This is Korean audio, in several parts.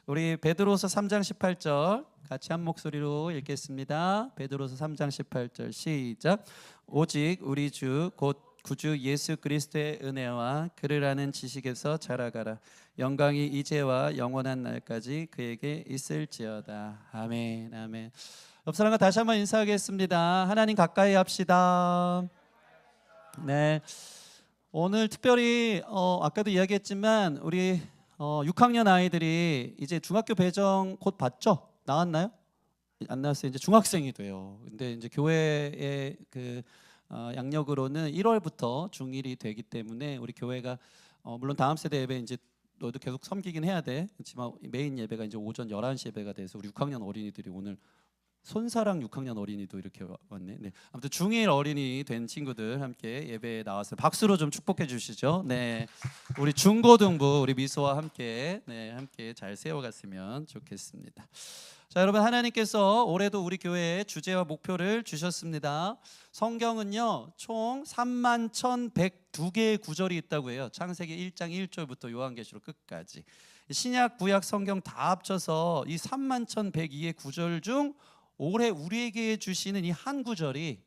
우리 베드로서 3장 18절 같이 한 목소리로 읽겠습니다. 베드로서 3장 18절 시작. 오직 우리 주 곧 구주 예수 그리스도의 은혜와 그를 아는 지식에서 자라가라. 영광이 이제와 영원한 날까지 그에게 있을지어다. 아멘. 아멘. 옆 사람과 다시 한번 인사하겠습니다. 하나님 가까이 합시다. 네. 오늘 특별히 아까도 이야기했지만 우리 6학년 아이들이 이제 중학교 배정 곧 받죠? 나왔나요? 안 나왔어요. 이제 중학생이 돼요. 근데 이제 교회의 그 양력으로는 1월부터 중1이 되기 때문에 우리 교회가 물론 다음 세대 예배 이제 너도 계속 섬기긴 해야 돼. 그렇지만 메인 예배가 이제 오전 11시 예배가 돼서 우리 6학년 어린이들이 오늘 손사랑 6학년 어린이도 이렇게 왔네. 네. 아무튼 중1 어린이 된 친구들 함께 예배에 나와서 박수로 좀 축복해 주시죠. 네. 우리 중고등부 우리 미소와 함께 함께 잘 세워갔으면 좋겠습니다. 자, 여러분, 하나님께서 올해도 우리 교회에 주제와 목표를 주셨습니다. 성경은요 총 31,102개의 구절이 있다고 해요. 창세기 1장 1절부터 요한계시록 끝까지 신약 구약 성경 다 합쳐서 이 31,102의 구절 중 올해 우리에게 주시는 이 한 구절이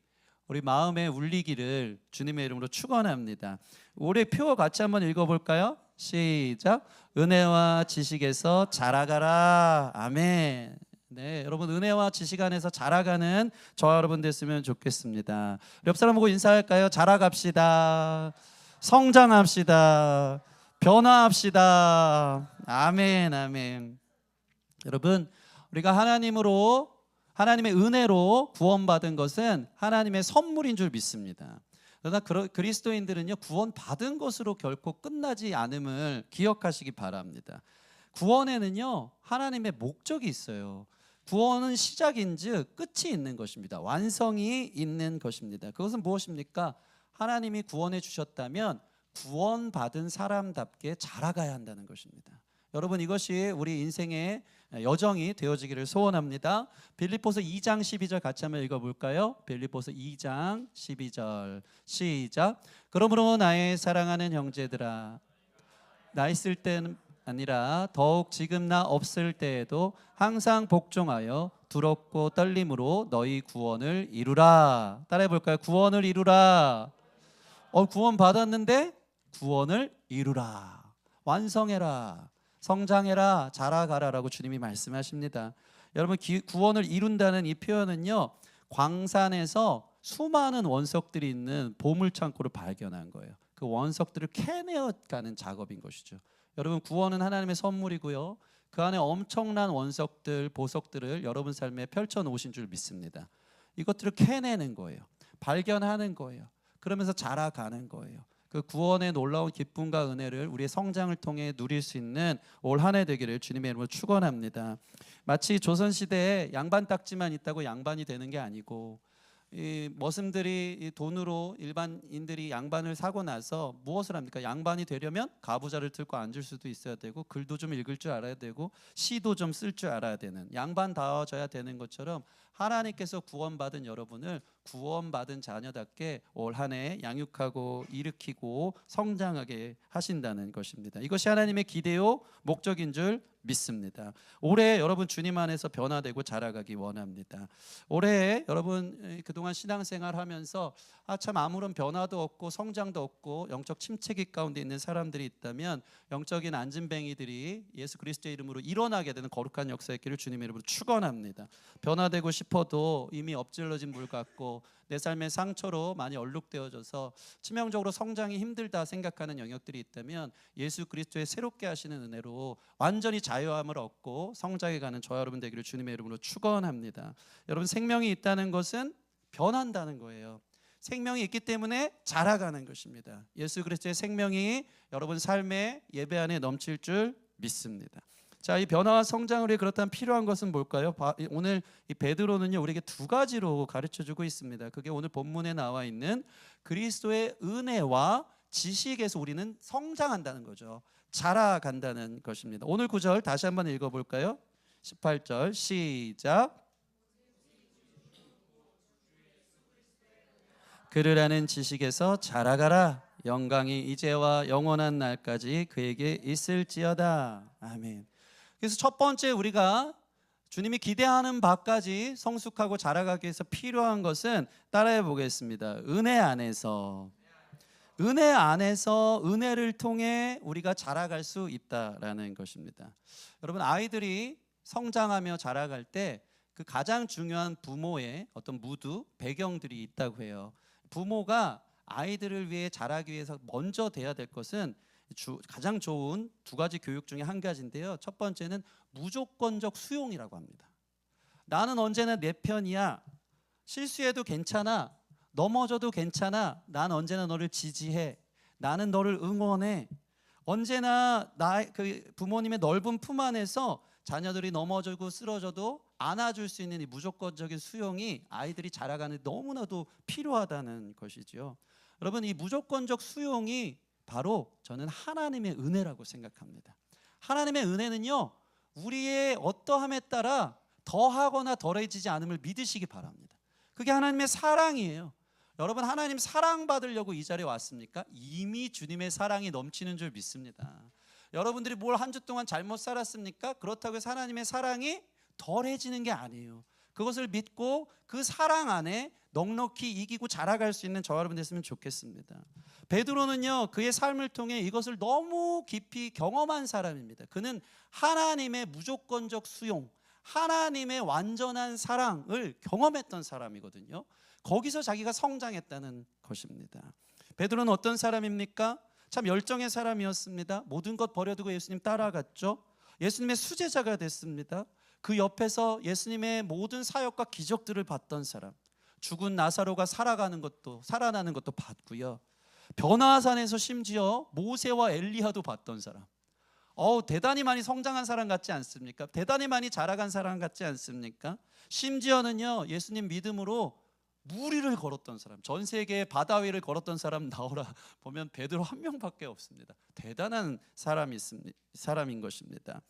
우리 마음에 울리기를 주님의 이름으로 축원합니다. 올해 표 같이 한번 읽어볼까요? 시작. 은혜와 지식에서 자라가라. 아멘. 네, 여러분 은혜와 지식 안에서 자라가는 저와 여러분 됐으면 좋겠습니다. 옆 사람 보고 인사할까요? 자라갑시다. 성장합시다. 변화합시다. 아멘, 아멘. 여러분, 우리가 하나님의 은혜로 구원받은 것은 하나님의 선물인 줄 믿습니다. 그러나 그리스도인들은요 구원받은 것으로 결코 끝나지 않음을 기억하시기 바랍니다. 구원에는요 하나님의 목적이 있어요. 구원은 시작인즉 끝이 있는 것입니다. 완성이 있는 것입니다. 그것은 무엇입니까? 하나님이 구원해 주셨다면 구원받은 사람답게 자라가야 한다는 것입니다. 여러분, 이것이 우리 인생의 여정이 되어지기를 소원합니다. 빌립보서 2장 12절 같이 한번 읽어볼까요? 빌립보서 2장 12절 시작. 그러므로 나의 사랑하는 형제들아, 나 있을 때는 아니라 더욱 지금 나 없을 때에도 항상 복종하여 두렵고 떨림으로 너희 구원을 이루라. 따라해볼까요? 구원을 이루라. 구원 받았는데 구원을 이루라. 완성해라. 성장해라. 자라가라라고 주님이 말씀하십니다. 여러분, 구원을 이룬다는 이 표현은요 광산에서 수많은 원석들이 있는 보물창고를 발견한 거예요. 그 원석들을 캐내어가는 작업인 것이죠. 여러분, 구원은 하나님의 선물이고요 그 안에 엄청난 원석들, 보석들을 여러분 삶에 펼쳐놓으신 줄 믿습니다. 이것들을 캐내는 거예요. 발견하는 거예요. 그러면서 자라가는 거예요. 그 구원의 놀라운 기쁨과 은혜를 우리의 성장을 통해 누릴 수 있는 올 한 해 되기를 주님의 이름으로 축원합니다. 마치 조선시대에 양반 딱지만 있다고 양반이 되는 게 아니고, 이 머슴들이 돈으로 일반인들이 양반을 사고 나서 무엇을 합니까? 양반이 되려면 가부좌를 들고 앉을 수도 있어야 되고, 글도 좀 읽을 줄 알아야 되고, 시도 좀 쓸 줄 알아야 되는, 양반다워져야 되는 것처럼 하나님께서 구원받은 여러분을 구원받은 자녀답게 올 한 해 양육하고 일으키고 성장하게 하신다는 것입니다. 이것이 하나님의 기대요 목적인 줄 믿습니다. 올해 여러분 주님 안에서 변화되고 자라가기 원합니다. 올해 여러분 그동안 신앙생활 하면서 참 아무런 변화도 없고 성장도 없고 영적 침체기 가운데 있는 사람들이 있다면, 영적인 안진뱅이들이 예수 그리스도의 이름으로 일어나게 되는 거룩한 역사의 길을 주님의 이름으로 축원합니다. 변화되고 싶어도 이미 엎질러진 물 같고 내 삶의 상처로 많이 얼룩되어져서 치명적으로 성장이 힘들다 생각하는 영역들이 있다면, 예수 그리스도의 새롭게 하시는 은혜로 완전히 자유함을 얻고 성장해가는 저와 여러분 되기를 주님의 이름으로 축원합니다. 여러분, 생명이 있다는 것은 변한다는 거예요. 생명이 있기 때문에 자라가는 것입니다. 예수 그리스도의 생명이 여러분 삶의 예배 안에 넘칠 줄 믿습니다. 자, 이 변화와 성장을 위해 그렇다면 필요한 것은 뭘까요? 오늘 이 베드로는요 우리에게 두 가지로 가르쳐주고 있습니다. 그게 오늘 본문에 나와 있는 그리스도의 은혜와 지식에서 우리는 성장한다는 거죠. 자라간다는 것입니다. 오늘 구절 다시 한번 읽어볼까요? 18절 시작. 그를 아는 지식에서 자라가라. 영광이 이제와 영원한 날까지 그에게 있을지어다. 아멘. 그래서 첫 번째 우리가 주님이 기대하는 바까지 성숙하고 자라가기 위해서 필요한 것은 따라해 보겠습니다. 은혜 안에서 은혜를 통해 우리가 자라갈 수 있다라는 것입니다. 여러분, 아이들이 성장하며 자라갈 때 그 가장 중요한 부모의 어떤 무드, 배경들이 있다고 해요. 부모가 아이들을 위해 자라기 위해서 먼저 돼야 될 것은 가장 좋은 두 가지 교육 중에 한 가지인데요. 첫 번째는 무조건적 수용이라고 합니다. 나는 언제나 내 편이야. 실수해도 괜찮아. 넘어져도 괜찮아. 난 언제나 너를 지지해. 나는 너를 응원해. 언제나 그 부모님의 넓은 품 안에서 자녀들이 넘어지고 쓰러져도 안아줄 수 있는 이 무조건적인 수용이 아이들이 자라가는 데 너무나도 필요하다는 것이죠. 여러분, 이 무조건적 수용이 바로 저는 하나님의 은혜라고 생각합니다. 하나님의 은혜는요, 우리의 어떠함에 따라 더하거나 덜해지지 않음을 믿으시기 바랍니다. 그게 하나님의 사랑이에요. 여러분, 하나님 사랑받으려고 이 자리에 왔습니까? 이미 주님의 사랑이 넘치는 줄 믿습니다. 여러분들이 뭘 한 주 동안 잘못 살았습니까? 그렇다고 해서 하나님의 사랑이 덜해지는 게 아니에요. 그것을 믿고 그 사랑 안에 넉넉히 이기고 자라갈 수 있는 저와 여러분 됐으면 좋겠습니다. 베드로는요, 그의 삶을 통해 이것을 너무 깊이 경험한 사람입니다. 그는 하나님의 무조건적 수용, 하나님의 완전한 사랑을 경험했던 사람이거든요. 거기서 자기가 성장했다는 것입니다. 베드로는 어떤 사람입니까? 참 열정의 사람이었습니다. 모든 것 버려두고 예수님 따라갔죠. 예수님의 수제자가 됐습니다. 그 옆에서 예수님의 모든 사역과 기적들을 봤던 사람, 죽은 나사로가 살아나는 것도 봤고요. 변화산에서 심지어 모세와 엘리야도 봤던 사람. 대단히 많이 성장한 사람 같지 않습니까? 대단히 많이 자라간 사람 같지 않습니까? 심지어는요, 예수님 믿음으로 무리를 걸었던 사람, 전 세계의 바다 위를 걸었던 사람 나오라 보면 베드로 한 명밖에 없습니다. 대단한 사람인 것입니다.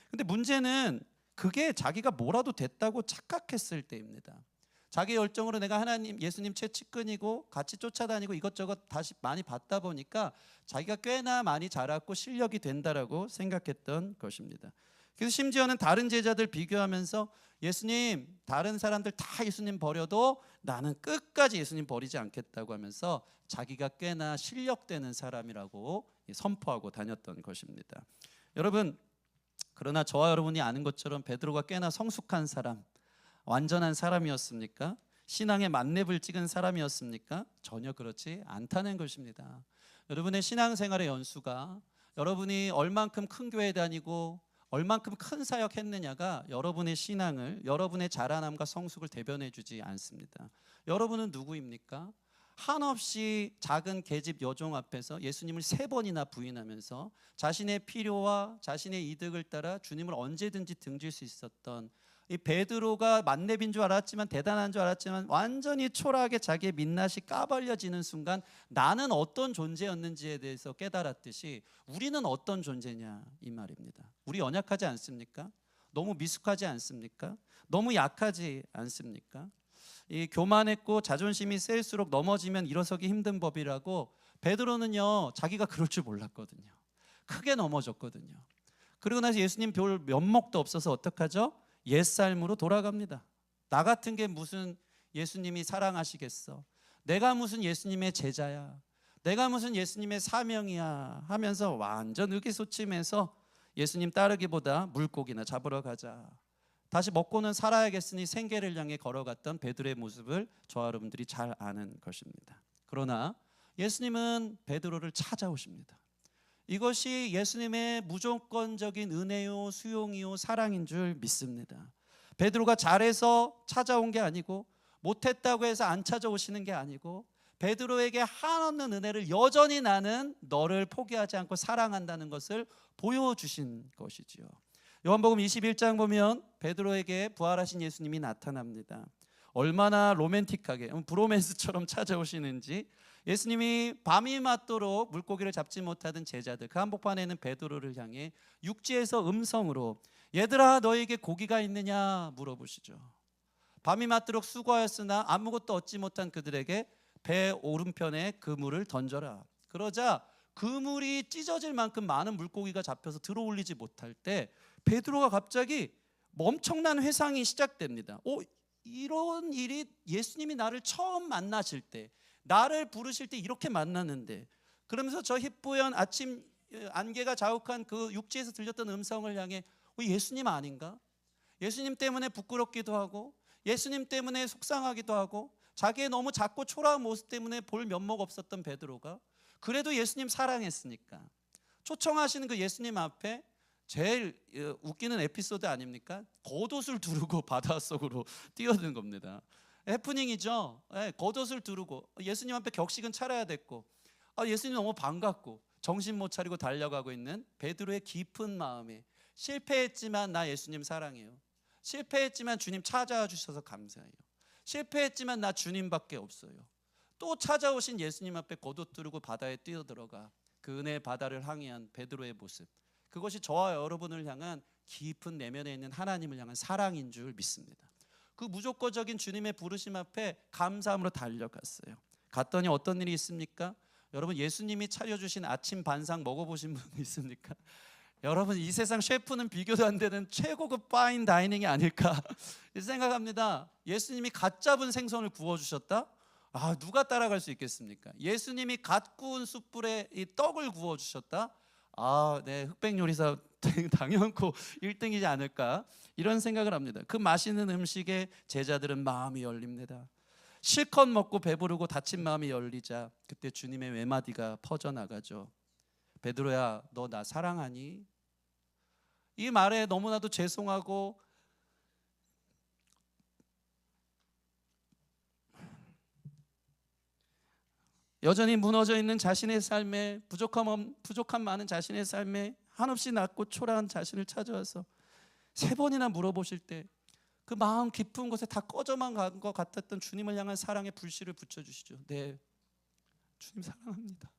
근데 문제는 그게 자기가 뭐라도 됐다고 착각했을 때입니다. 자기 열정으로 내가 예수님 최측근이고 같이 쫓아다니고 이것저것 다시 많이 받다 보니까 자기가 꽤나 많이 자랐고 실력이 된다라고 생각했던 것입니다. 그래서 심지어는 다른 제자들 비교하면서 예수님, 다른 사람들 다 예수님 버려도 나는 끝까지 예수님 버리지 않겠다고 하면서 자기가 꽤나 실력되는 사람이라고 선포하고 다녔던 것입니다. 여러분, 그러나 저와 여러분이 아는 것처럼 베드로가 꽤나 성숙한 사람, 완전한 사람이었습니까? 신앙의 만렙을 찍은 사람이었습니까? 전혀 그렇지 않다는 것입니다. 여러분의 신앙생활의 연수가 여러분이 얼만큼 큰 교회 다니고 얼만큼 큰 사역했느냐가 여러분의 신앙을, 여러분의 자라남과 성숙을 대변해 주지 않습니다. 여러분은 누구입니까? 한없이 작은 계집 여종 앞에서 예수님을 3번이나 부인하면서 자신의 필요와 자신의 이득을 따라 주님을 언제든지 등질 수 있었던 이 베드로가 만렙인 줄 알았지만, 대단한 줄 알았지만 완전히 초라하게 자기의 민낯이 까발려지는 순간 나는 어떤 존재였는지에 대해서 깨달았듯이 우리는 어떤 존재냐 이 말입니다. 우리 연약하지 않습니까? 너무 미숙하지 않습니까? 너무 약하지 않습니까? 이 교만했고 자존심이 셀수록 넘어지면 일어서기 힘든 법이라고 베드로는요, 자기가 그럴 줄 몰랐거든요. 크게 넘어졌거든요. 그리고 나서 예수님 별 면목도 없어서 어떡하죠? 옛삶으로 돌아갑니다. 나 같은 게 무슨 예수님이 사랑하시겠어? 내가 무슨 예수님의 제자야? 내가 무슨 예수님의 사명이야? 하면서 완전 의기소침해서 예수님 따르기보다 물고기나 잡으러 가자. 다시 먹고는 살아야겠으니 생계를 향해 걸어갔던 베드로의 모습을 저와 여러분들이 잘 아는 것입니다. 그러나 예수님은 베드로를 찾아오십니다. 이것이 예수님의 무조건적인 은혜요, 수용이요, 사랑인 줄 믿습니다. 베드로가 잘해서 찾아온 게 아니고 못했다고 해서 안 찾아오시는 게 아니고 베드로에게 한없는 은혜를 여전히 나는 너를 포기하지 않고 사랑한다는 것을 보여주신 것이지요. 요한복음 21장 보면 베드로에게 부활하신 예수님이 나타납니다. 얼마나 로맨틱하게, 브로맨스처럼 찾아오시는지. 예수님이 밤이 맞도록 물고기를 잡지 못하던 제자들, 그 한복판에 있는 베드로를 향해 육지에서 음성으로 얘들아 너에게 고기가 있느냐 물어보시죠. 밤이 맞도록 수고하였으나 아무것도 얻지 못한 그들에게 배 오른편에 그물을 던져라. 그러자 그물이 찢어질 만큼 많은 물고기가 잡혀서 들어올리지 못할 때 베드로가 갑자기 엄청난 회상이 시작됩니다. 이런 일이 예수님이 나를 처음 만나실 때, 나를 부르실 때 이렇게 만났는데, 그러면서 저 희뿌연 아침 안개가 자욱한 그 육지에서 들렸던 음성을 향해 예수님 아닌가? 예수님 때문에 부끄럽기도 하고, 예수님 때문에 속상하기도 하고, 자기의 너무 작고 초라한 모습 때문에 볼 면목 없었던 베드로가 그래도 예수님 사랑했으니까 초청하시는 그 예수님 앞에 제일 웃기는 에피소드 아닙니까? 겉옷을 두르고 바다 속으로 뛰어든 겁니다. 해프닝이죠. 겉옷을 두르고 예수님 앞에 격식은 차려야 됐고, 예수님 너무 반갑고 정신 못 차리고 달려가고 있는 베드로의 깊은 마음에, 실패했지만 나 예수님 사랑해요. 실패했지만 주님 찾아와 주셔서 감사해요. 실패했지만 나 주님밖에 없어요. 또 찾아오신 예수님 앞에 겉옷 두르고 바다에 뛰어들어가 그 은혜의 바다를 항해한 베드로의 모습, 그것이 저와 여러분을 향한 깊은 내면에 있는 하나님을 향한 사랑인 줄 믿습니다. 그 무조건적인 주님의 부르심 앞에 감사함으로 달려갔어요. 갔더니 어떤 일이 있습니까? 여러분, 예수님이 차려주신 아침 반상 먹어보신 분 있습니까? 여러분, 이 세상 셰프는 비교도 안 되는 최고급 파인 다이닝이 아닐까 생각합니다. 예수님이 갓 잡은 생선을 구워주셨다? 누가 따라갈 수 있겠습니까? 예수님이 갓 구운 숯불에 이 떡을 구워주셨다? 네, 흑백 요리사 당연코 1등이지 않을까 이런 생각을 합니다. 그 맛있는 음식에 제자들은 마음이 열립니다. 실컷 먹고 배부르고 다친 마음이 열리자 그때 주님의 외마디가 퍼져나가죠. 베드로야, 너 나 사랑하니? 이 말에 너무나도 죄송하고 여전히 무너져 있는 자신의 삶에, 부족함 많은 자신의 삶에 한없이 낮고 초라한 자신을 찾아와서 3번이나 물어보실 때 그 마음 깊은 곳에 다 꺼져만 간 것 같았던 주님을 향한 사랑의 불씨를 붙여주시죠. 네, 주님 사랑합니다.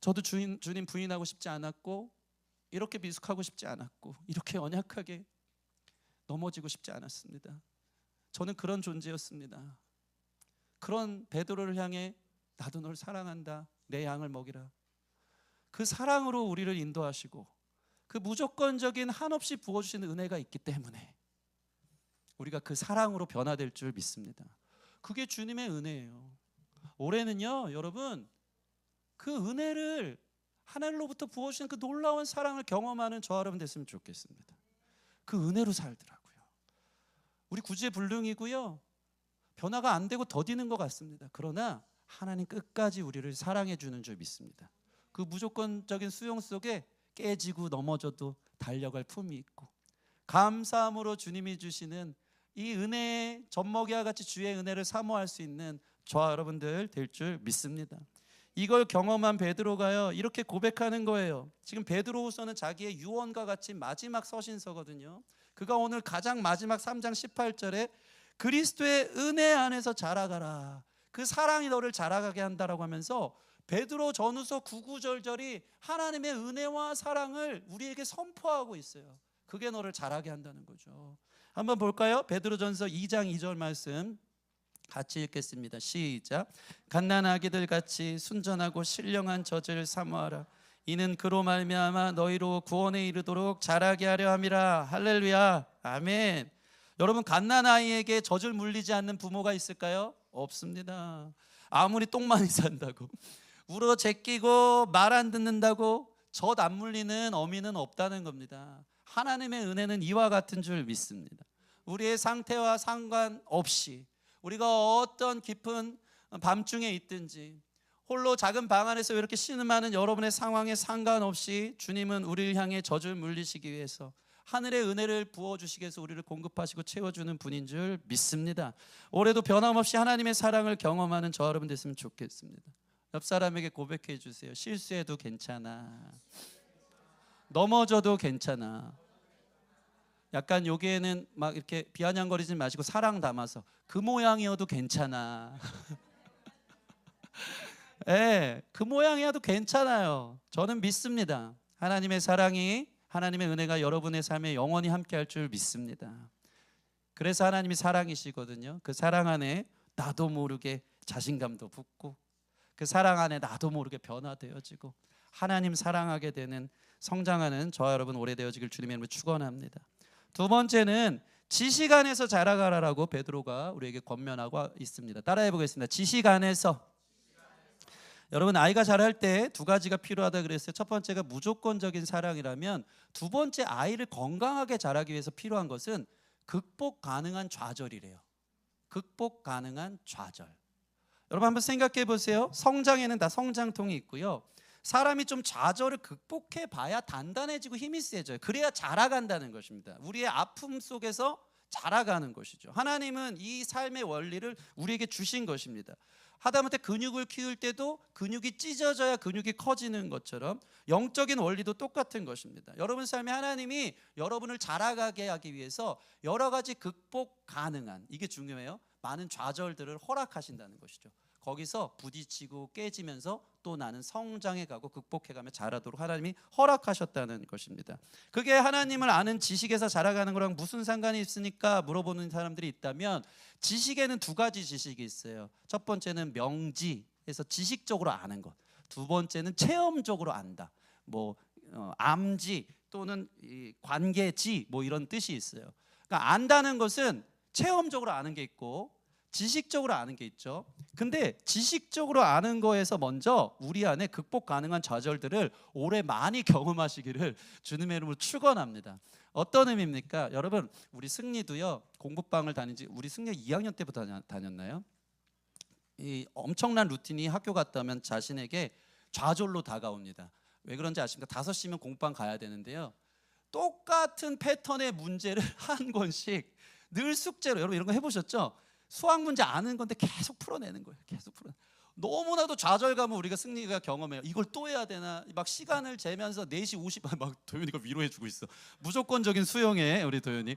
저도 주님 부인하고 싶지 않았고, 이렇게 미숙하고 싶지 않았고, 이렇게 연약하게 넘어지고 싶지 않았습니다. 저는 그런 존재였습니다. 그런 베드로를 향해 나도 널 사랑한다, 내 양을 먹이라. 그 사랑으로 우리를 인도하시고 그 무조건적인 한없이 부어주시는 은혜가 있기 때문에 우리가 그 사랑으로 변화될 줄 믿습니다. 그게 주님의 은혜예요. 올해는요, 여러분, 그 은혜를 하늘로부터 부어주시는 그 놀라운 사랑을 경험하는 저와 여러분 됐으면 좋겠습니다. 그 은혜로 살더라고요. 우리 구제불능이고요, 변화가 안 되고 더디는 것 같습니다. 그러나 하나님 끝까지 우리를 사랑해 주는 줄 믿습니다. 그 무조건적인 수용 속에 깨지고 넘어져도 달려갈 품이 있고, 감사함으로 주님이 주시는 이 은혜의 젖먹이와 같이 주의 은혜를 사모할 수 있는 저와 여러분들 될 줄 믿습니다. 이걸 경험한 베드로가요, 이렇게 고백하는 거예요. 지금 베드로후서는 자기의 유언과 같이 마지막 서신서거든요. 그가 오늘 가장 마지막 3장 18절에 그리스도의 은혜 안에서 자라가라, 그 사랑이 너를 자라가게 한다라고 하면서 베드로 전후서 9구절절이 하나님의 은혜와 사랑을 우리에게 선포하고 있어요. 그게 너를 자라게 한다는 거죠. 한번 볼까요? 베드로전서 2장 2절 말씀 같이 읽겠습니다. 시작. 갓난아기들 같이 순전하고 신령한 젖을 사모하라. 이는 그로 말미암아 너희로 구원에 이르도록 자라게 하려 함이라. 할렐루야. 아멘. 여러분, 갓난아이에게 젖을 물리지 않는 부모가 있을까요? 없습니다. 아무리 똥 많이 산다고, 울어 제끼고 말 안 듣는다고 젖 안 물리는 어미는 없다는 겁니다. 하나님의 은혜는 이와 같은 줄 믿습니다. 우리의 상태와 상관없이, 우리가 어떤 깊은 밤중에 있든지, 홀로 작은 방 안에서 이렇게 신음하는 여러분의 상황에 상관없이 주님은 우리를 향해 젖을 물리시기 위해서 하늘의 은혜를 부어주시기 위해서 우리를 공급하시고 채워주는 분인 줄 믿습니다. 올해도 변함없이 하나님의 사랑을 경험하는 저 여러분 됐으면 좋겠습니다. 옆 사람에게 고백해 주세요. 실수해도 괜찮아. 넘어져도 괜찮아. 약간 여기에는 막 이렇게 비아냥거리지 마시고 사랑 담아서 그 모양이어도 괜찮아. 네, 그 모양이어도 괜찮아요. 저는 믿습니다. 하나님의 사랑이, 하나님의 은혜가 여러분의 삶에 영원히 함께할 줄 믿습니다. 그래서 하나님이 사랑이시거든요. 그 사랑 안에 나도 모르게 자신감도 붙고, 그 사랑 안에 나도 모르게 변화되어지고, 하나님 사랑하게 되는 성장하는 저와 여러분 오래되어지길 주님의 이름으로 축원합니다. 두 번째는 지식 안에서 자라가라라고 베드로가 우리에게 권면하고 있습니다. 따라해 보겠습니다. 지식 안에서. 여러분 아이가 자랄 때 두 가지가 필요하다 그랬어요. 첫 번째가 무조건적인 사랑이라면 두 번째 아이를 건강하게 자라기 위해서 필요한 것은 극복 가능한 좌절이래요. 극복 가능한 좌절. 여러분 한번 생각해 보세요. 성장에는 다 성장통이 있고요. 사람이 좀 좌절을 극복해 봐야 단단해지고 힘이 세져요. 그래야 자라간다는 것입니다. 우리의 아픔 속에서 자라가는 것이죠. 하나님은 이 삶의 원리를 우리에게 주신 것입니다. 하다못해 근육을 키울 때도 근육이 찢어져야 근육이 커지는 것처럼 영적인 원리도 똑같은 것입니다. 여러분 삶에 하나님이 여러분을 자라가게 하기 위해서 여러 가지 극복 가능한, 이게 중요해요, 많은 좌절들을 허락하신다는 것이죠. 거기서 부딪히고 깨지면서 또 나는 성장해 가고 극복해 가며 자라도록 하나님이 허락하셨다는 것입니다. 그게 하나님을 아는 지식에서 자라가는 거랑 무슨 상관이 있습니까? 물어보는 사람들이 있다면 지식에는 두 가지 지식이 있어요. 첫 번째는 명지에서 지식적으로 아는 것. 두 번째는 체험적으로 안다. 암지 또는 관계지 이런 뜻이 있어요. 그러니까 안다는 것은 체험적으로 아는 게 있고 지식적으로 아는 게 있죠. 근데 지식적으로 아는 거에서 먼저 우리 안에 극복 가능한 좌절들을 오래 많이 경험하시기를 주님의 이름으로 축원합니다. 어떤 의미입니까? 여러분 우리 승리도요 공부방을 다닌지 우리 승리 2학년 때부터 다녔나요? 이 엄청난 루틴이 학교 갔다 오면 자신에게 좌절로 다가옵니다. 왜 그런지 아십니까? 5시면 공부방 가야 되는데요. 똑같은 패턴의 문제를 한 권씩 늘 숙제로, 여러분 이런 거 해보셨죠? 수학 문제 아는 건데 계속 풀어내는 거예요. 계속 풀어. 너무나도 좌절감을 우리가 승리가 경험해요. 이걸 또 해야 되나? 막 시간을 재면서 4시 50분 막 도윤이가 위로해주고 있어. 무조건적인 수용해 우리 도윤이.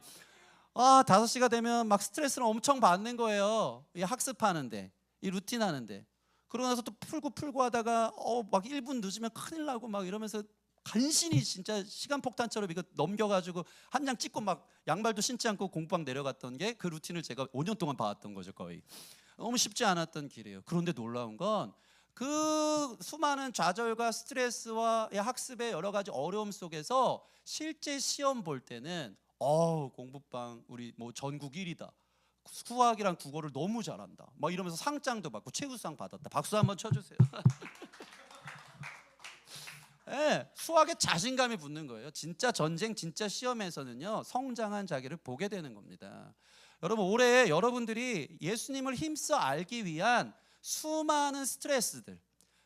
5시가 되면 막 스트레스를 엄청 받는 거예요. 이 학습하는데, 이 루틴 하는데. 그러고 나서 또 풀고 하다가 막 1분 늦으면 큰일 나고 막 이러면서 간신히 진짜 시간 폭탄처럼 이거 넘겨가지고 한 장 찍고 막 양말도 신지 않고 공부방 내려갔던 게 그 루틴을 제가 5년 동안 봐왔던 거죠. 거의 너무 쉽지 않았던 길이에요. 그런데 놀라운 건 그 수많은 좌절과 스트레스와 학습의 여러 가지 어려움 속에서 실제 시험 볼 때는 공부방 우리 전국 1위다, 수학이랑 국어를 너무 잘한다 막 이러면서 상장도 받고 최우수상 받았다. 박수 한번 쳐주세요. 네, 수학에 자신감이 붙는 거예요. 진짜 전쟁, 진짜 시험에서는요 성장한 자기를 보게 되는 겁니다. 여러분 올해 여러분들이 예수님을 힘써 알기 위한 수많은 스트레스들,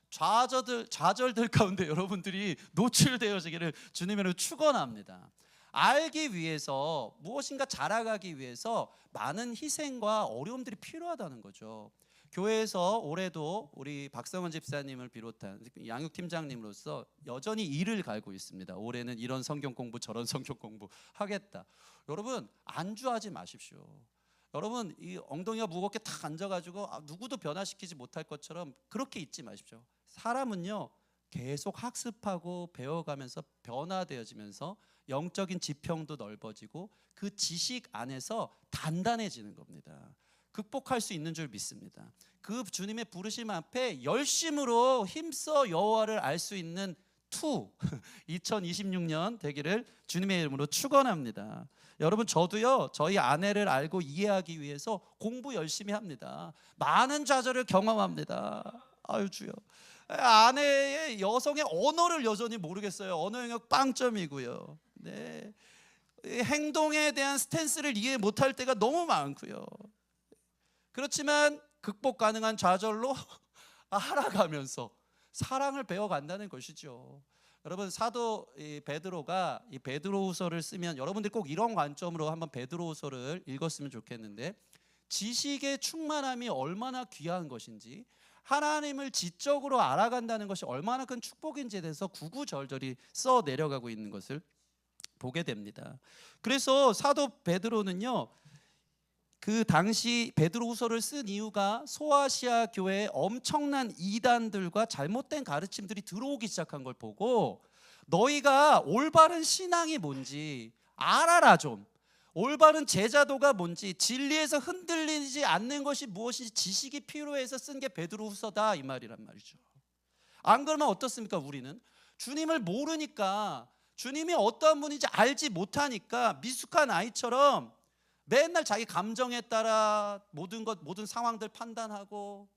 좌절들 가운데 여러분들이 노출되어지기를 주님으로 축원합니다. 알기 위해서, 무엇인가 자라가기 위해서 많은 희생과 어려움들이 필요하다는 거죠. 교회에서 올해도 우리 박성원 집사님을 비롯한 양육팀장님으로서 여전히 이를 갈고 있습니다. 올해는 이런 성경 공부 저런 성경 공부 하겠다. 여러분 안주하지 마십시오. 여러분 이 엉덩이가 무겁게 탁 앉아가지고 누구도 변화시키지 못할 것처럼 그렇게 있지 마십시오. 사람은요 계속 학습하고 배워가면서 변화되어지면서 영적인 지평도 넓어지고 그 지식 안에서 단단해지는 겁니다. 극복할 수 있는 줄 믿습니다. 그 주님의 부르심 앞에 열심으로 힘써 여호와를 알 수 있는 2026년 되기를 주님의 이름으로 축원합니다. 여러분 저도요 저희 아내를 알고 이해하기 위해서 공부 열심히 합니다. 많은 좌절을 경험합니다. 아유 주여. 아내의 여성의 언어를 여전히 모르겠어요. 언어 영역 빵점이고요. 네. 행동에 대한 스탠스를 이해 못할 때가 너무 많고요. 그렇지만 극복 가능한 좌절로 알아가면서 사랑을 배워간다는 것이죠. 여러분 사도 베드로가 이 베드로후서를 쓰면 여러분들이 꼭 이런 관점으로 한번 베드로후서를 읽었으면 좋겠는데, 지식의 충만함이 얼마나 귀한 것인지, 하나님을 지적으로 알아간다는 것이 얼마나 큰 축복인지에 대해서 구구절절히 써 내려가고 있는 것을 보게 됩니다. 그래서 사도 베드로는요 그 당시 베드로후서를 쓴 이유가 소아시아 교회에 엄청난 이단들과 잘못된 가르침들이 들어오기 시작한 걸 보고, 너희가 올바른 신앙이 뭔지 알아라 좀, 올바른 제자도가 뭔지, 진리에서 흔들리지 않는 것이 무엇인지 지식이 필요해서 쓴 게 베드로후서다 이 말이란 말이죠. 안 그러면 어떻습니까? 우리는 주님을 모르니까, 주님이 어떠한 분인지 알지 못하니까 미숙한 아이처럼 맨날 자기 감정에 따라 모든 상황들 판단하고,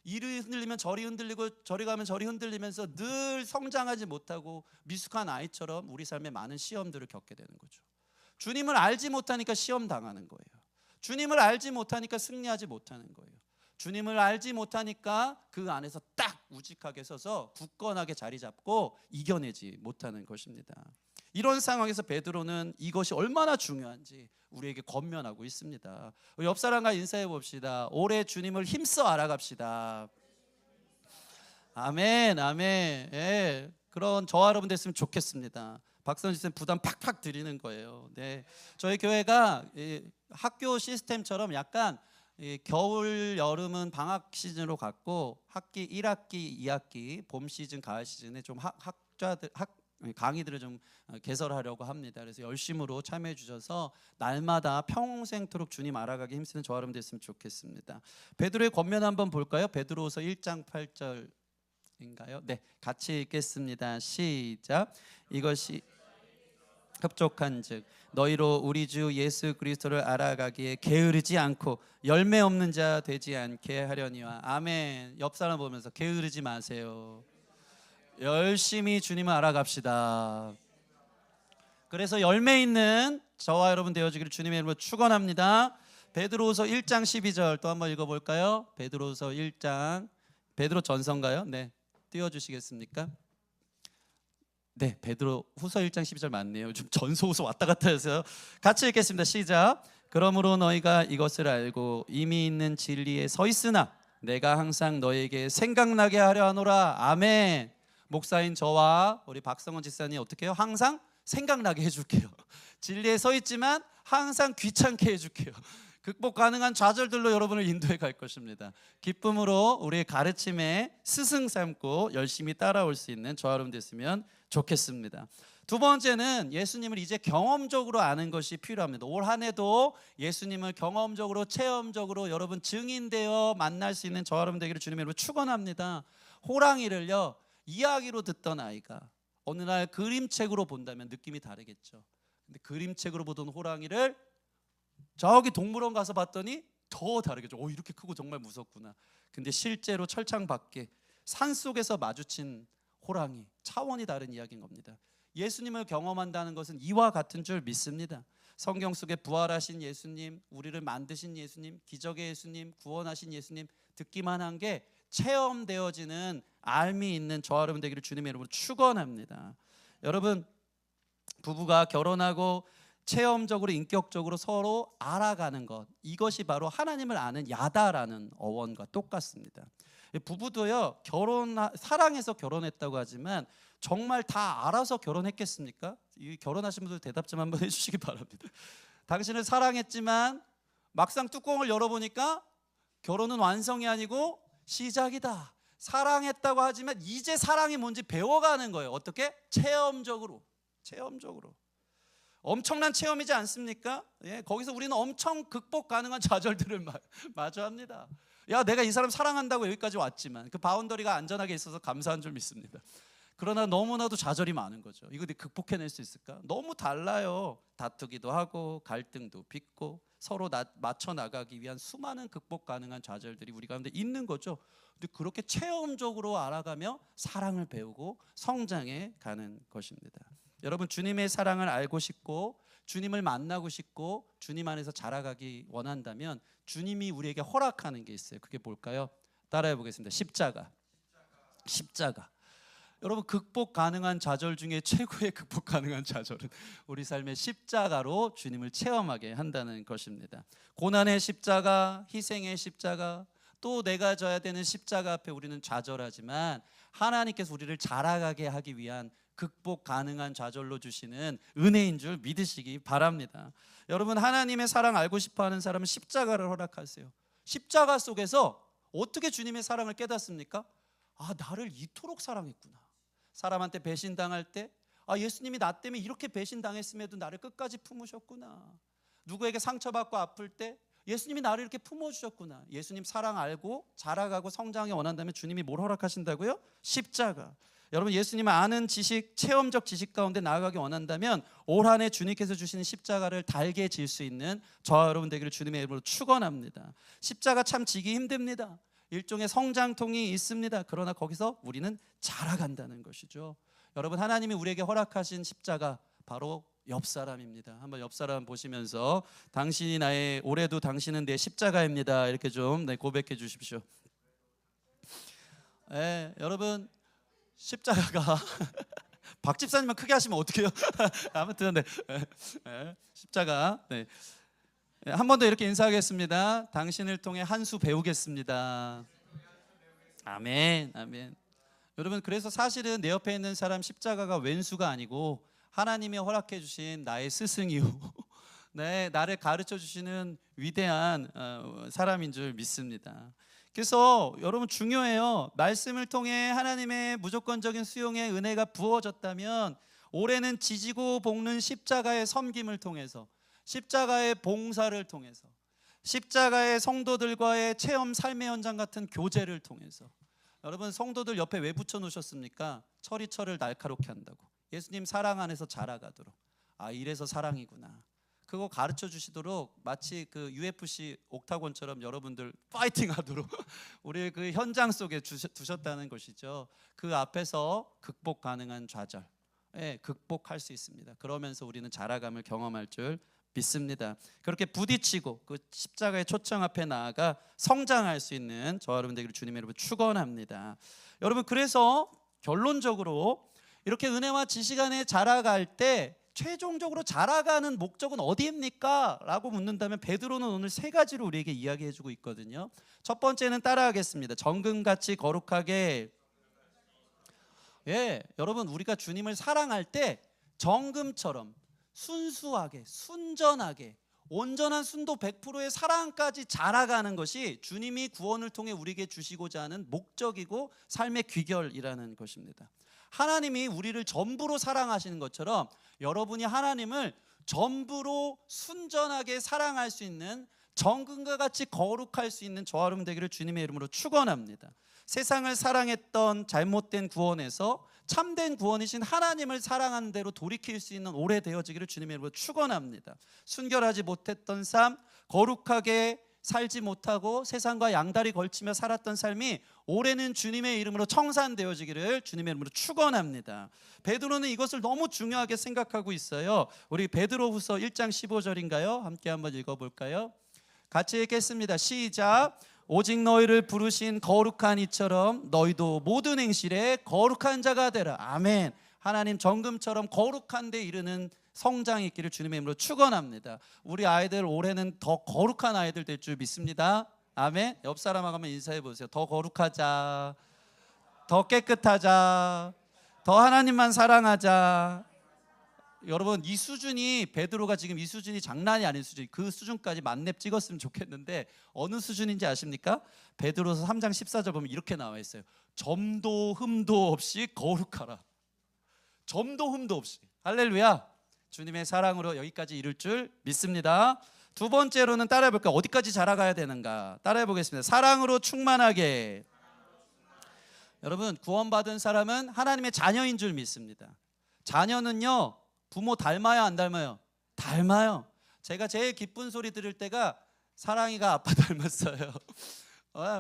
이리 흔들리면 저리 흔들리고 저리 가면 저리 흔들리면서 늘 성장하지 못하고 미숙한 아이처럼 우리 삶에 많은 시험들을 겪게 되는 거죠. 주님을 알지 못하니까 시험 당하는 거예요. 주님을 알지 못하니까 승리하지 못하는 거예요. 주님을 알지 못하니까 그 안에서 딱 우직하게 서서 굳건하게 자리 잡고 이겨내지 못하는 것입니다. 이런 상황에서 베드로는 이것이 얼마나 중요한지 우리에게 권면하고 있습니다. 옆 사람과 인사해 봅시다. 올해 주님을 힘써 알아갑시다. 아멘, 아멘. 예, 그런 저와 여러분 됐으면 좋겠습니다. 박선지 쌤 부담 팍팍 드리는 거예요. 네, 저희 교회가 학교 시스템처럼 약간 겨울, 여름은 방학 시즌으로 갔고 학기 1학기, 2학기, 봄 시즌, 가을 시즌에 좀 강의들을 좀 개설하려고 합니다. 그래서 열심으로 참여해 주셔서 날마다 평생토록 주님 알아가기 힘쓰는 저와 여러분 됐으면 좋겠습니다. 베드로의 권면 한번 볼까요? 베드로후서 1장 8절인가요? 네, 같이 읽겠습니다. 시작. 이것이 협족한즉 너희로 우리 주 예수 그리스도를 알아가기에 게으르지 않고 열매 없는 자 되지 않게 하려니와. 아멘. 옆 사람 보면서 게으르지 마세요. 열심히 주님을 알아갑시다. 그래서 열매 있는 저와 여러분 되어주기를 주님의 이름으로 축원합니다. 베드로후서 1장 12절 또 한번 읽어볼까요? 베드로후서 1장, 베드로 전서인가요? 네, 띄워주시겠습니까? 네, 베드로후서 1장 12절 맞네요. 좀 전서후서 왔다 갔다 해서 같이 읽겠습니다. 시작. 그러므로 너희가 이것을 알고 이미 있는 진리에 서 있으나 내가 항상 너희에게 생각나게 하려 하노라. 아멘. 목사인 저와 우리 박성원 집사님 어떻게 해요? 항상 생각나게 해줄게요. 진리에 서 있지만 항상 귀찮게 해줄게요. 극복 가능한 좌절들로 여러분을 인도해 갈 것입니다. 기쁨으로 우리의 가르침에 스승 삼고 열심히 따라올 수 있는 저와 여러분 됐으면 좋겠습니다. 두 번째는 예수님을 이제 경험적으로 아는 것이 필요합니다. 올 한 해도 예수님을 경험적으로 체험적으로 여러분 증인되어 만날 수 있는 저와 여러분 되기를 주님의 이름으로 축원합니다. 호랑이를요 이야기로 듣던 아이가 어느 날 그림책으로 본다면 느낌이 다르겠죠. 근데 그림책으로 보던 호랑이를 저기 동물원 가서 봤더니 더 다르겠죠. 이렇게 크고 정말 무섭구나. 근데 실제로 철창 밖에 산속에서 마주친 호랑이, 차원이 다른 이야기인 겁니다. 예수님을 경험한다는 것은 이와 같은 줄 믿습니다. 성경 속에 부활하신 예수님, 우리를 만드신 예수님, 기적의 예수님, 구원하신 예수님 듣기만 한 게 체험되어지는 알미 있는 저와 여러분 되기를 주님의 이름으로 축원합니다. 여러분, 부부가 결혼하고 체험적으로 인격적으로 서로 알아가는 것, 이것이 바로 하나님을 아는 야다라는 어원과 똑같습니다. 부부도요 사랑해서 결혼했다고 하지만 정말 다 알아서 결혼했겠습니까? 이 결혼하신 분들 대답 좀 한번 해주시기 바랍니다. 당신을 사랑했지만 막상 뚜껑을 열어보니까 결혼은 완성이 아니고 시작이다. 사랑했다고 하지만 이제 사랑이 뭔지 배워가는 거예요. 어떻게? 체험적으로. 엄청난 체험이지 않습니까? 예, 거기서 우리는 엄청 극복 가능한 좌절들을 마주합니다. 야, 내가 이 사람 사랑한다고 여기까지 왔지만 그 바운더리가 안전하게 있어서 감사한 줄 믿습니다. 그러나 너무나도 좌절이 많은 거죠. 이거 내가 극복해낼 수 있을까? 너무 달라요. 다투기도 하고 갈등도 빚고 서로 맞춰 나가기 위한 수많은 극복 가능한 좌절들이 우리 가운데 있는 거죠. 근데 그렇게 체험적으로 알아가며 사랑을 배우고 성장해 가는 것입니다. 여러분, 주님의 사랑을 알고 싶고 주님을 만나고 싶고 주님 안에서 자라가기 원한다면 주님이 우리에게 허락하는 게 있어요. 그게 뭘까요? 따라해 보겠습니다. 십자가. 여러분, 극복 가능한 좌절 중에 최고의 극복 가능한 좌절은 우리 삶의 십자가로 주님을 체험하게 한다는 것입니다. 고난의 십자가, 희생의 십자가, 또 내가 져야 되는 십자가 앞에 우리는 좌절하지만 하나님께서 우리를 자라가게 하기 위한 극복 가능한 좌절로 주시는 은혜인 줄 믿으시기 바랍니다. 여러분, 하나님의 사랑 알고 싶어하는 사람은 십자가를 허락하세요. 십자가 속에서 어떻게 주님의 사랑을 깨닫습니까? 아, 나를 이토록 사랑했구나. 사람한테 배신당할 때 예수님이 나 때문에 이렇게 배신당했음에도 나를 끝까지 품으셨구나. 누구에게 상처받고 아플 때 예수님이 나를 이렇게 품어주셨구나. 예수님 사랑 알고 자라가고 성장이 원한다면 주님이 뭘 허락하신다고요? 십자가. 여러분 예수님을 아는 지식, 체험적 지식 가운데 나아가기 원한다면 올 한 해 주님께서 주시는 십자가를 달게 질 수 있는 저와 여러분 되기를 주님의 이름으로 축원합니다. 십자가 참 지기 힘듭니다. 일종의 성장통이 있습니다. 그러나 거기서 우리는 자라간다는 것이죠. 여러분 하나님이 우리에게 허락하신 십자가 바로 옆 사람입니다. 한번 옆 사람 보시면서 당신이 나의 올해도 당신은 내 십자가입니다. 이렇게 좀 고백해 주십시오. 여러분 십자가가 박 집사님만 크게 하시면 어떡해요? 아무튼 십자가 한 번 더 이렇게 인사하겠습니다. 당신을 통해 한 수 배우겠습니다. 아멘, 아멘. 여러분 그래서 사실은 내 옆에 있는 사람 십자가가 왼수가 아니고 하나님이 허락해 주신 나의 스승이요 나를 가르쳐 주시는 위대한 사람인 줄 믿습니다. 그래서 여러분 중요해요. 말씀을 통해 하나님의 무조건적인 수용의 은혜가 부어졌다면 올해는 지지고 볶는 십자가의 섬김을 통해서, 십자가의 봉사를 통해서, 십자가의 성도들과의 체험 삶의 현장 같은 교제를 통해서, 여러분 성도들 옆에 왜 붙여놓으셨습니까? 철이 철을 날카롭게 한다고. 예수님 사랑 안에서 자라가도록. 이래서 사랑이구나. 그거 가르쳐 주시도록 마치 그 UFC 옥타곤처럼 여러분들 파이팅하도록 우리 그 현장 속에 두셨다는 것이죠. 그 앞에서 극복 가능한 좌절, 극복할 수 있습니다. 그러면서 우리는 자라감을 경험할 줄 믿습니다. 그렇게 부딪히고 그 십자가의 초청 앞에 나아가 성장할 수 있는 저와 여러분 되기를 주님의 이름으로 축원합니다. 여러분 그래서 결론적으로 이렇게 은혜와 지식 안에 자라갈 때 최종적으로 자라가는 목적은 어디입니까? 라고 묻는다면 베드로는 오늘 세 가지로 우리에게 이야기해주고 있거든요. 첫 번째는 따라하겠습니다. 정금같이 거룩하게. 여러분 우리가 주님을 사랑할 때 정금처럼 순수하게, 순전하게, 온전한 순도 100%의 사랑까지 자라가는 것이 주님이 구원을 통해 우리에게 주시고자 하는 목적이고 삶의 귀결이라는 것입니다. 하나님이 우리를 전부로 사랑하시는 것처럼 여러분이 하나님을 전부로 순전하게 사랑할 수 있는, 정금과 같이 거룩할 수 있는 저와 여러분 되기를 주님의 이름으로 축원합니다. 세상을 사랑했던 잘못된 구원에서 참된 구원이신 하나님을 사랑하는 대로 돌이킬 수 있는 올해 되어지기를 주님의 이름으로 축원합니다. 순결하지 못했던 삶, 거룩하게 살지 못하고 세상과 양다리 걸치며 살았던 삶이 올해는 주님의 이름으로 청산되어지기를 주님의 이름으로 축원합니다. 베드로는 이것을 너무 중요하게 생각하고 있어요. 우리 베드로후서 1장 15절인가요? 함께 한번 읽어볼까요? 같이 읽겠습니다. 시작. 오직 너희를 부르신 거룩한 이처럼 너희도 모든 행실에 거룩한 자가 되라. 아멘. 하나님 정금처럼 거룩한 데 이르는 성장이 있기를 주님의 이름으로 축원합니다. 우리 아이들 올해는 더 거룩한 아이들 될 줄 믿습니다. 아멘. 옆 사람하고 한번 인사해 보세요. 더 거룩하자, 더 깨끗하자, 더 하나님만 사랑하자. 여러분 이 수준이, 베드로가 지금 이 수준이 장난이 아닌 수준, 그 수준까지 만렙 찍었으면 좋겠는데 어느 수준인지 아십니까? 베드로서 3장 14절 보면 이렇게 나와 있어요. 점도 흠도 없이 거룩하라. 점도 흠도 없이. 할렐루야. 주님의 사랑으로 여기까지 이룰 줄 믿습니다. 두 번째로는 따라해 볼까요? 어디까지 자라가야 되는가? 따라해 보겠습니다. 사랑으로 충만하게. 여러분 구원받은 사람은 하나님의 자녀인 줄 믿습니다. 자녀는요 부모 닮아요 안 닮아요? 닮아요. 제가 제일 기쁜 소리 들을 때가 사랑이가 아빠 닮았어요.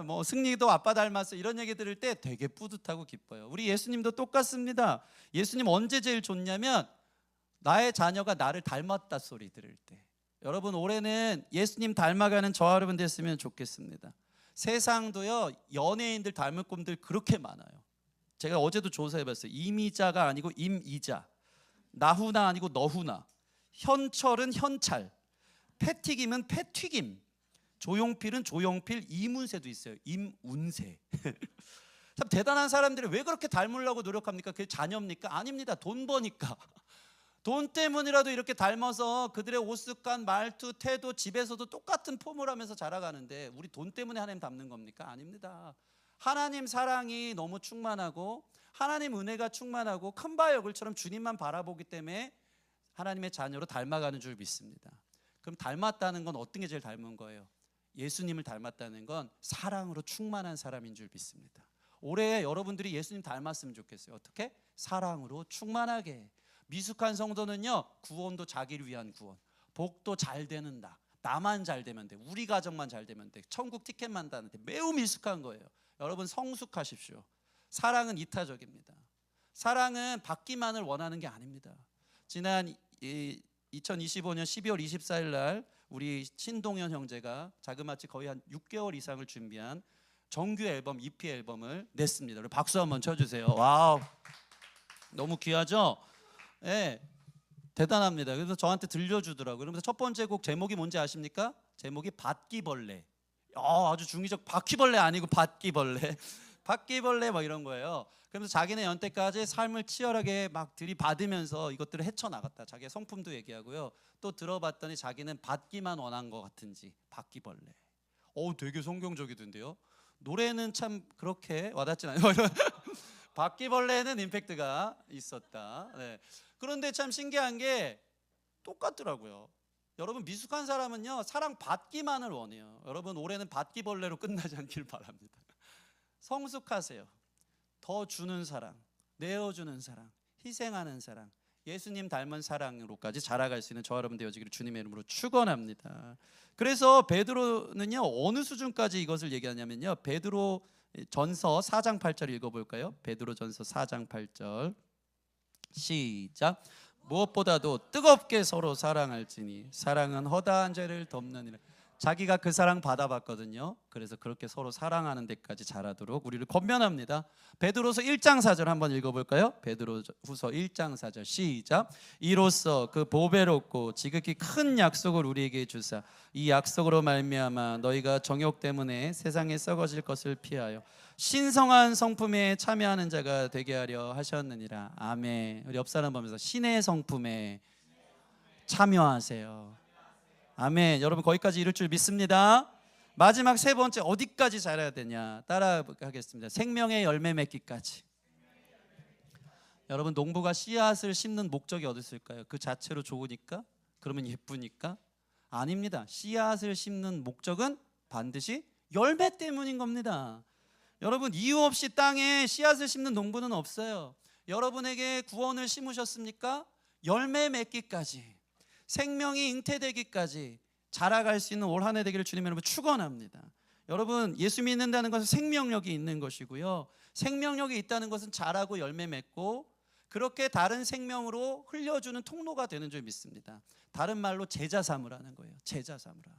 뭐 승리도 아빠 닮았어, 이런 얘기 들을 때 되게 뿌듯하고 기뻐요. 우리 예수님도 똑같습니다. 예수님 언제 제일 좋냐면 나의 자녀가 나를 닮았다 소리 들을 때. 여러분 올해는 예수님 닮아가는 저와 여러분 됐으면 좋겠습니다. 세상도요 연예인들 닮을 꿈들 그렇게 많아요. 제가 어제도 조사해봤어요. 이미자가 아니고 임이자, 나훈아 아니고 너훈아, 현철은 현찰, 패튀김은 패튀김, 조용필은 조용필, 이문세도 있어요. 임운세. 참 대단한 사람들이 왜 그렇게 닮으려고 노력합니까? 그게 자녀입니까? 아닙니다. 돈 버니까. 돈 때문이라도 이렇게 닮아서 그들의 오싹한 말투, 태도, 집에서도 똑같은 폼을 하면서 자라가는데 우리 돈 때문에 하나님 닮는 겁니까? 아닙니다. 하나님 사랑이 너무 충만하고 하나님 은혜가 충만하고 큰 바역을처럼 주님만 바라보기 때문에 하나님의 자녀로 닮아가는 줄 믿습니다. 그럼 닮았다는 건 어떤 게 제일 닮은 거예요? 예수님을 닮았다는 건 사랑으로 충만한 사람인 줄 믿습니다. 올해 여러분들이 예수님 닮았으면 좋겠어요. 어떻게? 사랑으로 충만하게. 미숙한 성도는요, 구원도 자기를 위한 구원, 복도 잘 되는다. 나만 잘 되면 돼. 우리 가정만 잘 되면 돼. 천국 티켓만 다는데 매우 미숙한 거예요. 여러분 성숙하십시오. 사랑은 이타적입니다. 사랑은 받기만을 원하는 게 아닙니다. 지난 2025년 12월 24일 날 우리 신동현 형제가 자그마치 거의 한 6개월 이상을 준비한 정규 앨범, EP 앨범을 냈습니다. 우리 박수 한번 쳐주세요. 와우, 너무 귀하죠? 네, 대단합니다. 그래서 저한테 들려주더라고요. 그러면서 첫 번째 곡 제목이 뭔지 아십니까? 제목이 바퀴벌레. 아주 중의적, 바퀴벌레 아니고 바퀴벌레. 바퀴벌레 뭐 이런 거예요. 그러면서 자기네 연때까지 삶을 치열하게 막 들이받으면서 이것들을 헤쳐나갔다. 자기의 성품도 얘기하고요. 또 들어봤더니 자기는 받기만 원한 것 같은지 바퀴벌레. 되게 성경적이던데요. 노래는 참 그렇게 와닿진 않아요. 바퀴벌레는 임팩트가 있었다. 네. 그런데 참 신기한 게 똑같더라고요. 여러분 미숙한 사람은요, 사랑 받기만을 원해요. 여러분 올해는 바퀴벌레로 끝나지 않길 바랍니다. 성숙하세요. 더 주는 사랑, 내어주는 사랑, 희생하는 사랑, 예수님 닮은 사랑으로까지 자라갈 수 있는 저와 여러분 되어지기를 주님의 이름으로 축원합니다. 그래서 베드로는요, 어느 수준까지 이것을 얘기하냐면요, 베드로 전서 4장 8절 읽어볼까요? 베드로 전서 4장 8절 시작. 무엇보다도 뜨겁게 서로 사랑할지니 사랑은 허다한 죄를 덮느니라. 자기가 그 사랑 받아봤거든요. 그래서 그렇게 서로 사랑하는 데까지 자라도록 우리를 권면합니다. 베드로서 1장 4절 한번 읽어볼까요? 베드로후서 1장 4절 시작. 이로써 그 보배롭고 지극히 큰 약속을 우리에게 주사 이 약속으로 말미암아 너희가 정욕 때문에 세상에 썩어질 것을 피하여 신성한 성품에 참여하는 자가 되게 하려 하셨느니라. 아멘. 우리 옆 사람 보면서 신의 성품에 참여하세요. 아멘. 여러분 거기까지 이룰 줄 믿습니다. 마지막 세 번째, 어디까지 자라야 되냐 따라하겠습니다. 생명의 열매 맺기까지. 여러분 농부가 씨앗을 심는 목적이 어디 있을까요? 그 자체로 좋으니까? 그러면 예쁘니까? 아닙니다. 씨앗을 심는 목적은 반드시 열매 때문인 겁니다. 여러분 이유 없이 땅에 씨앗을 심는 농부는 없어요. 여러분에게 구원을 심으셨습니까? 열매 맺기까지, 생명이 잉태되기까지 자라갈 수 있는 올 한 해 되기를 주님의 이름으로 축원합니다. 여러분 예수 믿는다는 것은 생명력이 있는 것이고요, 생명력이 있다는 것은 자라고 열매 맺고 그렇게 다른 생명으로 흘려주는 통로가 되는 줄 믿습니다. 다른 말로 제자 삼으라는 거예요. 제자 삼으라.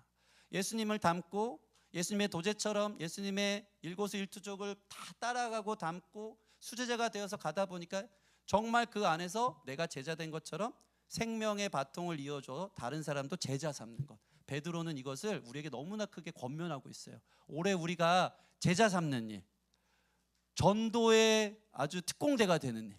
예수님을 닮고 예수님의 도제처럼 예수님의 일거수일투족을 다 따라가고 닮고 수제자가 되어서 가다 보니까 정말 그 안에서 내가 제자 된 것처럼 생명의 바통을 이어줘 다른 사람도 제자 삼는 것. 베드로는 이것을 우리에게 너무나 크게 권면하고 있어요. 올해 우리가 제자 삼는 일, 전도의 아주 특공대가 되는 일,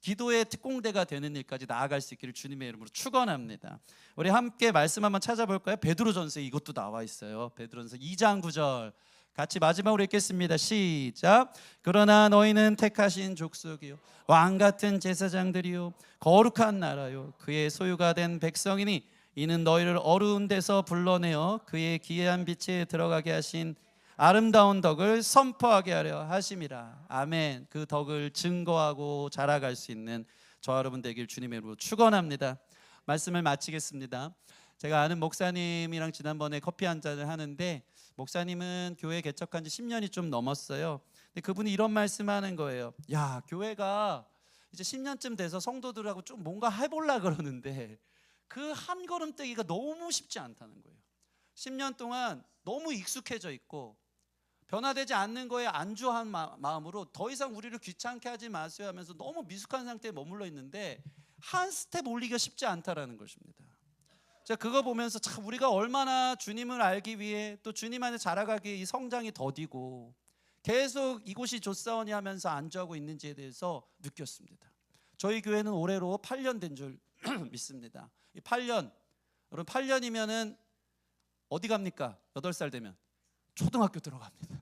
기도의 특공대가 되는 일까지 나아갈 수 있기를 주님의 이름으로 축원합니다. 우리 함께 말씀 한번 찾아볼까요? 베드로전서에 이것도 나와 있어요. 베드로전서 2장 9절 같이 마지막으로 읽겠습니다. 시작. 그러나 너희는 택하신 족속이요 왕같은 제사장들이요 거룩한 나라요 그의 소유가 된 백성이니 이는 너희를 어두운 데서 불러내어 그의 기이한 빛에 들어가게 하신 아름다운 덕을 선포하게 하려 하심이라. 아멘. 그 덕을 증거하고 자라갈 수 있는 저와 여러분 되길 주님의 이름으로 축원합니다. 말씀을 마치겠습니다. 제가 아는 목사님이랑 지난번에 커피 한 잔을 하는데 목사님은 교회 개척한 지 10년이 좀 넘었어요. 근데 그분이 이런 말씀하는 거예요. 야, 교회가 이제 10년쯤 돼서 성도들하고 좀 뭔가 해보려 그러는데 그 한 걸음 떼기가 너무 쉽지 않다는 거예요. 10년 동안 너무 익숙해져 있고 변화되지 않는 거에 안주한 마음으로 더 이상 우리를 귀찮게 하지 마세요 하면서 너무 미숙한 상태에 머물러 있는데 한 스텝 올리기가 쉽지 않다라는 것입니다. 제가 그거 보면서 참 우리가 얼마나 주님을 알기 위해 또 주님 안에 자라가기 위해 이 성장이 더디고 계속 이곳이 좋사오니 하면서 안주하고 있는지에 대해서 느꼈습니다. 저희 교회는 올해로 8년 된 줄 믿습니다. 이 8년, 여러분 8년이면은 어디 갑니까? 8살 되면 초등학교 들어갑니다.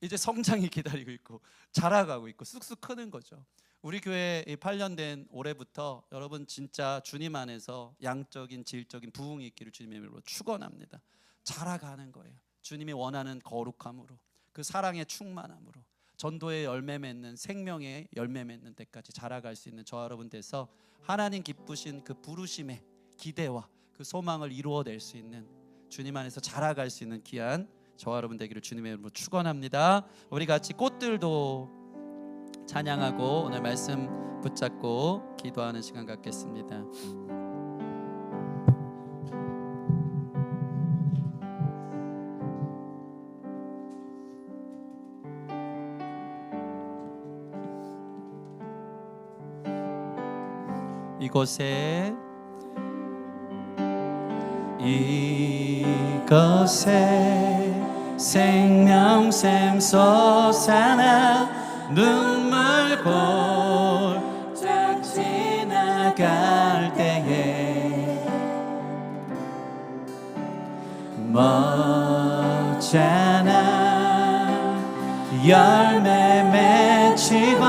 이제 성장이 기다리고 있고 자라가고 있고 쑥쑥 크는 거죠. 우리 교회 8년 된 올해부터 여러분 진짜 주님 안에서 양적인 질적인 부흥이 있기를 주님의 이름으로 축원합니다. 자라가는 거예요. 주님이 원하는 거룩함으로, 그 사랑의 충만함으로 전도의 열매 맺는, 생명의 열매 맺는 데까지 자라갈 수 있는 저와 여러분 돼서 하나님 기쁘신 그 부르심의 기대와 그 소망을 이루어낼 수 있는, 주님 안에서 자라갈 수 있는 귀한 저와 여러분 되기를 주님의 이름으로 축원합니다. 우리 같이 꽃들도 찬양하고 오늘 말씀 붙잡고 기도하는 시간 갖겠습니다. 이곳에 생명샘 솟아나 눈물 골짝 지나갈 때에 멋잖아 열매 맺히고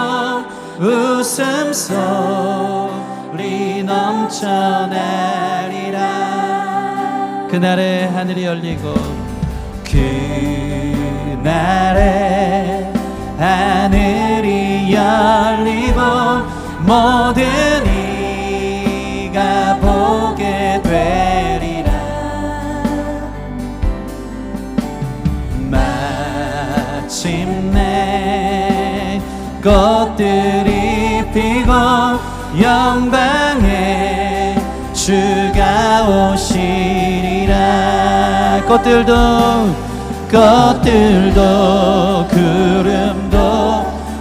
웃음소리 넘쳐나리라. 그날에 하늘이 열리고 그날에 하늘이 열리고 모든 이가 보게 되리라. 마침내 꽃들이 피고 영광의 주가 오시리라. 꽃들도 구름도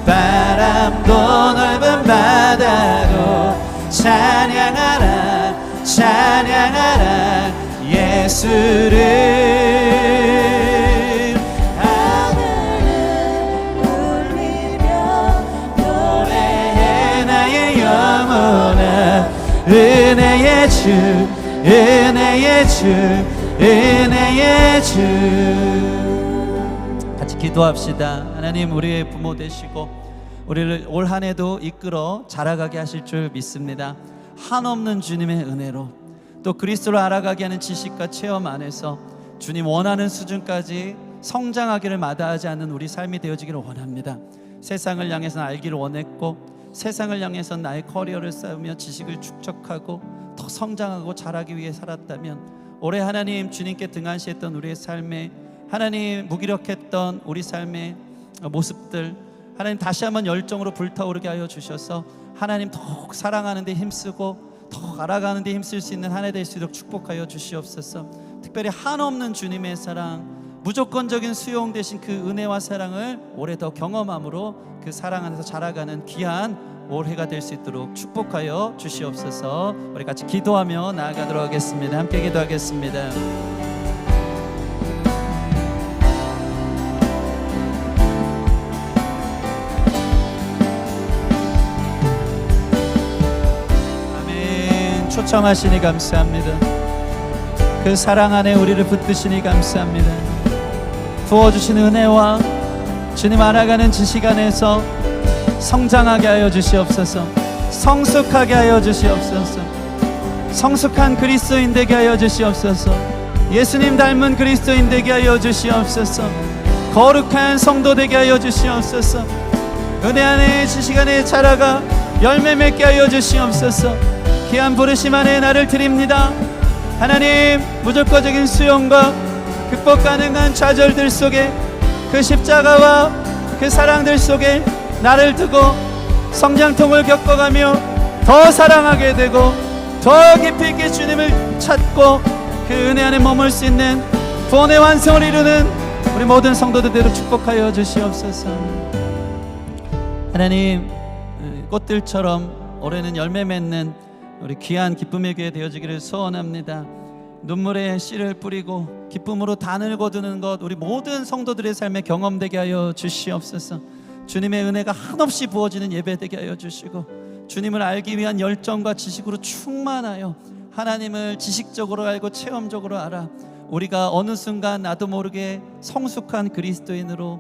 바람도 넓은 바다도 찬양하라 찬양하라 예수를. 하늘을 울리며 노래해 나의 영혼아 은혜의 주 은혜의 주 은혜의 주. 같이 기도합시다. 하나님, 우리의 부모 되시고 우리를 올 한 해도 이끌어 자라가게 하실 줄 믿습니다. 한없는 주님의 은혜로 또 그리스도를 알아가게 하는 지식과 체험 안에서 주님 원하는 수준까지 성장하기를 마다하지 않는 우리 삶이 되어지기를 원합니다. 세상을 향해서 알기를 원했고 세상을 향해서 나의 커리어를 쌓으며 지식을 축적하고 더 성장하고 자라기 위해 살았다면 올해 하나님 주님께 등한시했던 우리의 삶에 하나님 무기력했던 우리 삶의 모습들 하나님 다시 한번 열정으로 불타오르게 하여 주셔서 하나님 더욱 사랑하는 데 힘쓰고 더 알아가는 데 힘쓸 수 있는 한 해 될 수 있도록 축복하여 주시옵소서. 특별히 한없는 주님의 사랑, 무조건적인 수용 되신 그 은혜와 사랑을 올해 더 경험함으로 그 사랑 안에서 자라가는 귀한 올해가 될 수 있도록 축복하여 주시옵소서. 우리 같이 기도하며 나아가도록 하겠습니다. 함께 기도하겠습니다. 아멘. 초청하시니 감사합니다. 그 사랑 안에 우리를 붙드시니 감사합니다. 부어주신 은혜와 주님 알아가는 지식 안에서 성장하게 하여 주시옵소서. 성숙하게 하여 주시옵소서. 성숙한 그리스도인 되게 하여 주시옵소서. 예수님 닮은 그리스도인 되게 하여 주시옵소서. 거룩한 성도 되게 하여 주시옵소서. 은혜 안에 지식 안에 자라가 열매 맺게 하여 주시옵소서. 귀한 부르심 안에 나를 드립니다. 하나님, 무조건적인 수용과 극복 가능한 좌절들 속에 그 십자가와 그 사랑들 속에 나를 두고 성장통을 겪어가며 더 사랑하게 되고 더 깊이 있게 주님을 찾고 그 은혜 안에 머물 수 있는 구원의 완성을 이루는 우리 모든 성도들대로 축복하여 주시옵소서. 하나님, 꽃들처럼 올해는 열매 맺는 우리 귀한 기쁨의 교회 되어지기를 소원합니다. 눈물에 씨를 뿌리고 기쁨으로 단을 거두는 것 우리 모든 성도들의 삶에 경험되게 하여 주시옵소서. 주님의 은혜가 한없이 부어지는 예배되게 하여 주시고 주님을 알기 위한 열정과 지식으로 충만하여 하나님을 지식적으로 알고 체험적으로 알아 우리가 어느 순간 나도 모르게 성숙한 그리스도인으로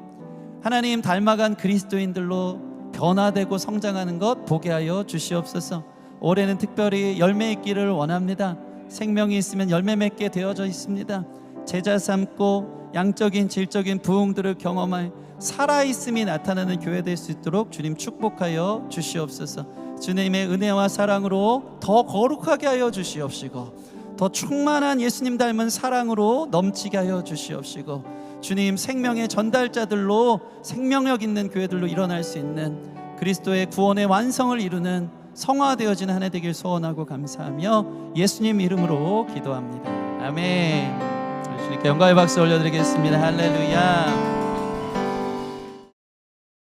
하나님 닮아간 그리스도인들로 변화되고 성장하는 것 보게 하여 주시옵소서. 올해는 특별히 열매 있기를 원합니다. 생명이 있으면 열매 맺게 되어져 있습니다. 제자 삼고 양적인 질적인 부흥들을 경험할 살아있음이 나타나는 교회 될 수 있도록 주님 축복하여 주시옵소서. 주님의 은혜와 사랑으로 더 거룩하게 하여 주시옵시고, 더 충만한 예수님 닮은 사랑으로 넘치게 하여 주시옵시고, 주님 생명의 전달자들로 생명력 있는 교회들로 일어날 수 있는 그리스도의 구원의 완성을 이루는 성화되어진 한 해 되길 소원하고 감사하며 예수님 이름으로 기도합니다. 아멘. 주님께 영광의 박수 올려드리겠습니다. 할렐루야.